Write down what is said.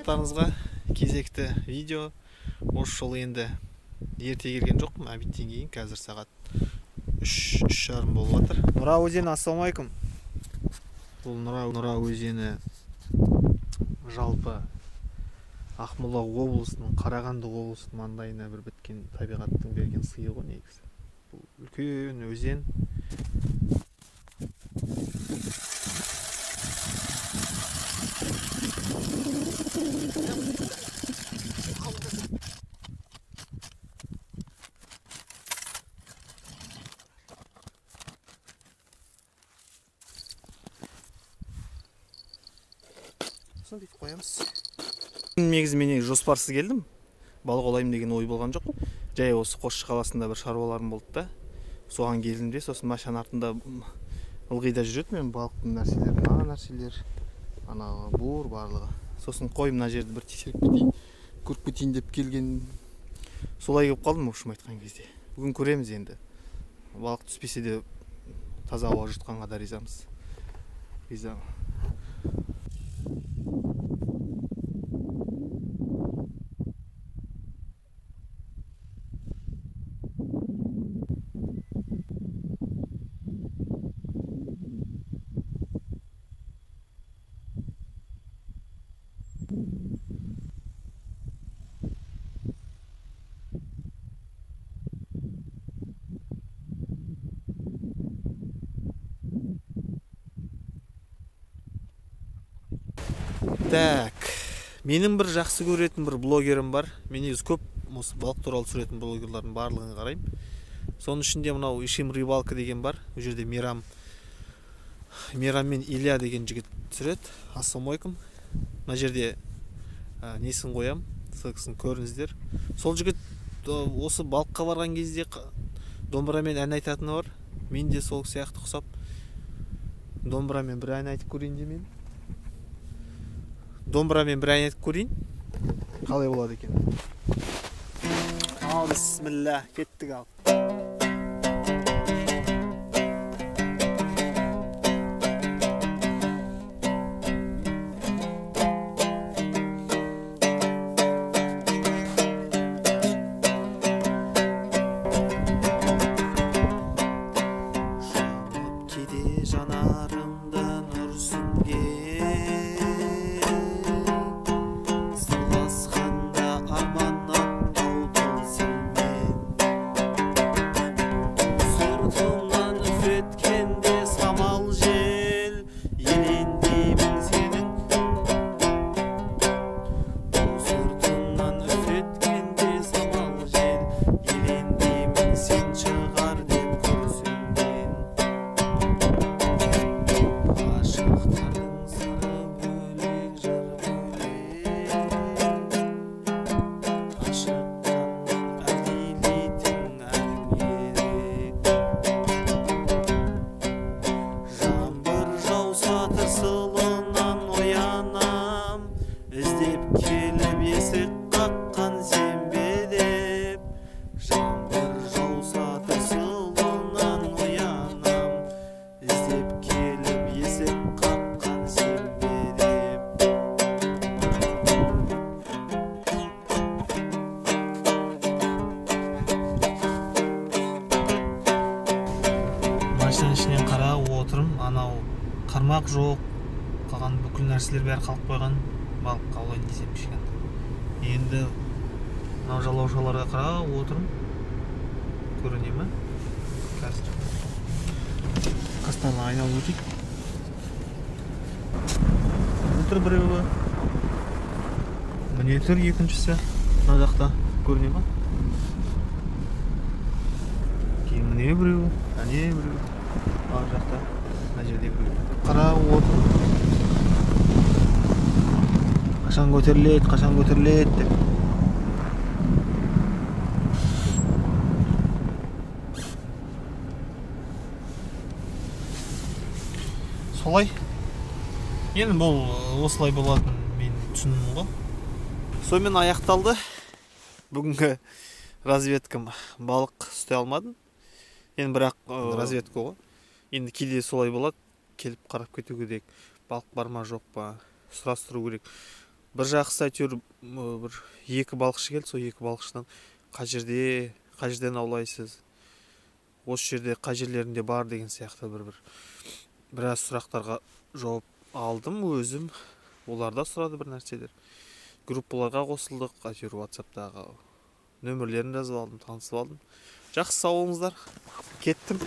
барлықтарыңызға кезекті видео. Осы жолы енді ерте келген жоқпын, обедтен кейін. Қазір сағат 3:30 болып жатыр. Нұра өзені, ассалаумалейкум. Бұл Нұра өзені жалпы Ақмола облысының, Қарағанды облысының маңдайына бір біткен табиғаттың берген сыйы ғой негізі. Бұл үлкен өзен. Бүйтіп қоямыз. Негізі мен жоспарсыз келдім. Балық аулаймын деген ой болған жоқ. Жай осы Қосшы қаласында бір шаруаларым болды да. Соған келдім де, сосын машина артында ылғида жүреді мен балықтың нәрселері, мына нәрселер, ана бур барлығы. Сосын қой мына жерді бір тексеріп кетейін, көріп кетейін деп келген. Солай келіп қалдым, общем айтқан кезде. Бүгін көреміз енді. Балық түспесе де таза ауа жұтқанға да ризамыз. Так, менің бір жақсы көретін бір блогерім бар. Мен негізі көп осы балық туралы түсіретін блогерлардың барлығын қараймын. Соның ішінде мынау Ишим Рыбалка деген бар. Бұл жерде Мейрам мен Илья деген жігіт түсіреді. Ассалаумалейкум. Мына жерде несін қоям, ссылкасын көріңіздер. Сол жігіт осы балыққа барған кезде домбырамен ән айтатыны бар. Мен де сол сияқты ұқсап домбырамен бір ән айтып көрейін де мен. Домбырамен бір ән айтып көрейін. Қалай болады екен? Ал, бисмилля, кеттік ал. Машинаның ішінен қарап отырым, анау қармақ жоқ, қалған бүкіл нәрселер бәрі қалып қойған. Балық аулайын десем кішкентай. Енді мынау жалаушаларға қарап отырым. Көріне ме? Қазір қастарына айналып өтейік. Отыр біреуі. Міне тұр екіншісі. Мына жақта көріне ме? Кейін міне біреуі, әне біреуі. Ар жақта, мына жерде біреуі. Қарап отыр. Қашан көтеріледі деп. Солай. Енді бұл осылай болатын мен түсіндім ғой. Сонымен аяқталды. Бүгінгі разведкам балық ұстай алмадым. Енді бірақ разведка ғой. Енді кейде солай болады. Келіп қарап кету керек. Балық бар ма жоқ па сұрастыру керек. бір жақсы әйтеуір бір екі балықшы келді. Сол екі балықшыдан қай жерден аулайсыз, осы жерде қай жерлерінде бар деген сияқты біраз сұрақтарға жауап алдым өзім. Олар да сұрады бір нәрселер. Группаларға қосылдық, әйтеуір WhatsApp'тағы нөмірлерін жазып алдым, танысып алдым. Жақсы, сау болыңыздар. Кеттім.